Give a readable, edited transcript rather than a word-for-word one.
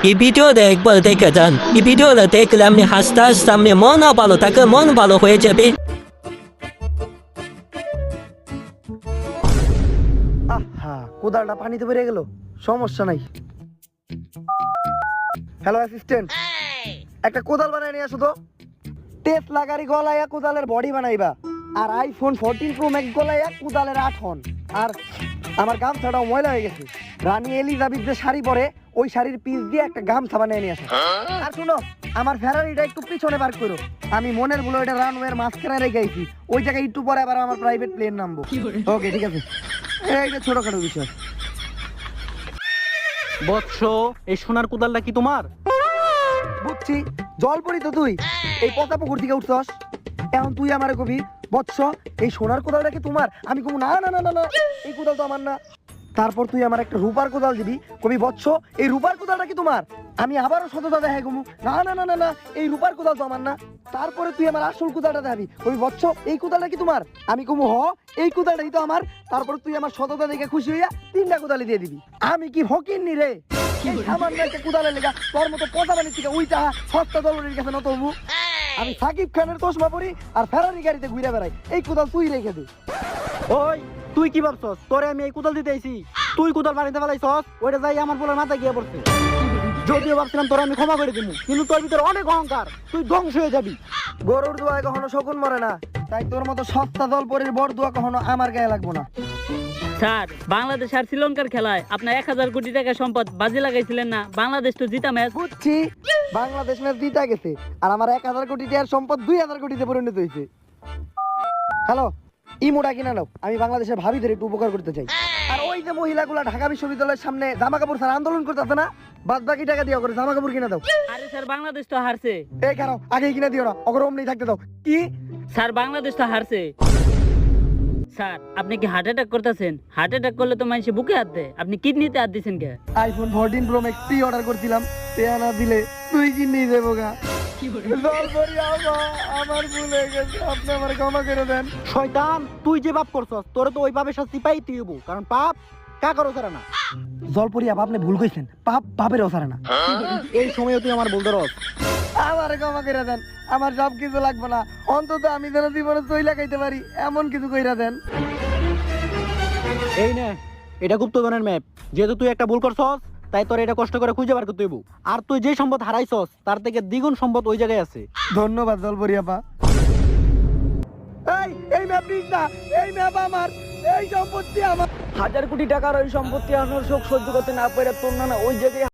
এই ভিডিওটা একবার দেখে যান। এই ভিডিওটা দেখলে আপনি হাসতে হাসতে আপনি মনও ভালো থাকে, মন ভালো হয়ে যাবে। আহা, কোদালটা পানিতে বেরিয়ে গেল, সমস্যা নাই। হ্যালো অ্যাসিস্ট্যান্ট, একটা কোদাল বানাই নিয়ে আসো তো। টেসলা গাড়ি গলাইয়া কোদালের বডি বানাইবা, আর আইফোন 14 প্রো ম্যাক্স গলাইয়া কোদালের 8 হন। আর আমার গামছাটাও ময়লা হয়ে গেছে, রানী এলিজাবেথ যে শাড়ি পরে ওই শাড়ির পিস দিয়ে একটা গামছা বানিয়ে নিয়ে আসো। আর শুনো, আমার ফেরারিটা একটু পিছনে পার্ক করো। আমি মনের ভুলে ওইটা রানওয়ের মাঝখানে রেখে আইছি, ওই জায়গায় একটু পরে আবার আমার প্রাইভেট প্লেন নামবো। ওকে, ঠিক আছে। এইটা ছোটখাটো বিষয়। বৎস, এই সোনার কোদালটা কি তোমার? বুঝছি, জল পড়ি তো তুই এই পচা পুকুর থেকে উঠছস। এখন তুই আমারে কবি বৎস এই সোনার কোদালটা কি তোমার? আমি কবি না না না না না, এই কোদাল তো আমার না। তারপর তুই আমার একটা রূপার কোদাল দিবি, কবি বৎস এই রূপার কোদালটা কি তোমার? আমি আবারও সততা দেখাই কমু না না না না না, এই রূপার কোদাল তো আমার না। তারপরে তুই আমার আসল কোদালটা দেখাবি, কবি বৎস এই কোদালটা কি তোমার? আমি কমু হ, এই কোদালটাই তো আমার। তারপর তুই আমার সততা দেখে খুশি হইয়া 3টা কোদালি দিয়ে দিবি। আমি কি ফকিন্নি রে? এই সামান্য একটা কোদালের লেগা তোর মতো পচা বানির থেকে উইটা সস্তা দলের কাছে নত হবো? আমি সাকিব খানের চশমা পরি আর ফেরারি গাড়িতে ঘুরে বেড়াই, এই কোদাল তুই রেখে দে। ওই, তুই কি ভাবছস তোরে আমি এই কোদাল দিতে আইছি? তুই কোদাল বানিতে ফেলাইছস, ওইটা যাই আমার পোলার মাথায় গিয়ে পড়ছে। যদিও ভাবছিলাম তোরে আমি ক্ষমা করে দিব, কিন্তু তোর ভিতরে অনেক অহংকার, তুই ধ্বংস হয়ে যাবি। গরুর দোয়ায় কখনো শকুন মরে না, তাই তোর মতো সস্তা দল পরির বড় দোয়া কখনো আমার গায়ে লাগবো না। স্যার, বাংলাদেশ আর শ্রীলঙ্কার খেলায় আপনার 1000 কোটি টাকা সম্পদ বাজি লাগাইছিলেন না? বাংলাদেশ তো জিতা ম্যাচ। বুঝছি, বাংলাদেশ ম্যাচ জিতা গেছে আর আমার 1000 কোটি টাকার সম্পদ 2000 কোটিতে পরিণত হয়েছে। হ্যালো, ইমোটা কিনা নাও, আমি বাংলাদেশের ভাবিদের একটু উপকার করতে চাই। আর ওই যে মহিলাগুলা ঢাকা বিশ্ববিদ্যালয়ের সামনে জামা কাপড় ছাড়া আন্দোলন করতেছে না, বাদ বাকি টাকা দিয়ে করে জামা কাপড় কিনা দাও। আরে স্যার, বাংলাদেশ তো হারছে। এই খারাপ, আগেই কিনা দিও না, অগরম নেই থাকতে দাও। কি? স্যার, বাংলাদেশ তো হারছে। স্যার, আপনি কি হার্ট অ্যাটাক করতেছেন? হার্ট অ্যাটাক করলে তো মানুষে বুকে হাত দেয়, আপনি কিডনিতে হাত দিচ্ছেন কে? IPhone 14 Pro Max preorder করছিলাম, পেয়া না দিলে তুই কিনে দেবো গা। আমার ভুল হয়ে গেছে, আপনি আমার ক্ষমা করে দেন। শয়তান, তুই যে পাপ করছস তোরে তো ওই পাপের শাস্তি পাইতেই হইব, কারণ পাপ কাকারও ছাড়া না। জলপরিয়া আপনি ভুল কইছেন, পাপ পাপের ওসারে না। এই সময় তুই আমার বলতে রস। আমার ক্ষমা করে দেন, আমার সব কিছু লাগবে না, অন্তত আমি যেন জীবনে চইলা খাইতে পারি এমন কিছু কইরা দেন। এই নে, এটা গুপ্তধনের ম্যাপ। যেহেতু তুই একটা ভুল করছস, তাই তোর এটা কষ্ট করে খুঁজে বার করতে হইব। আর তুই যে সম্পদ হারাইছস তার থেকে দ্বিগুণ সম্পদ ওই জায়গায় আছে। ধন্যবাদ জলপরিয়া পা। এই ম্যাপ নিস না, এই ম্যাপ আমার, এই সম্পত্তি আমার। 1000 কোটি টাকার ওই সম্পত্তি আনার শোক সহ্য করতে না পারে তোর না ওই জায়গায়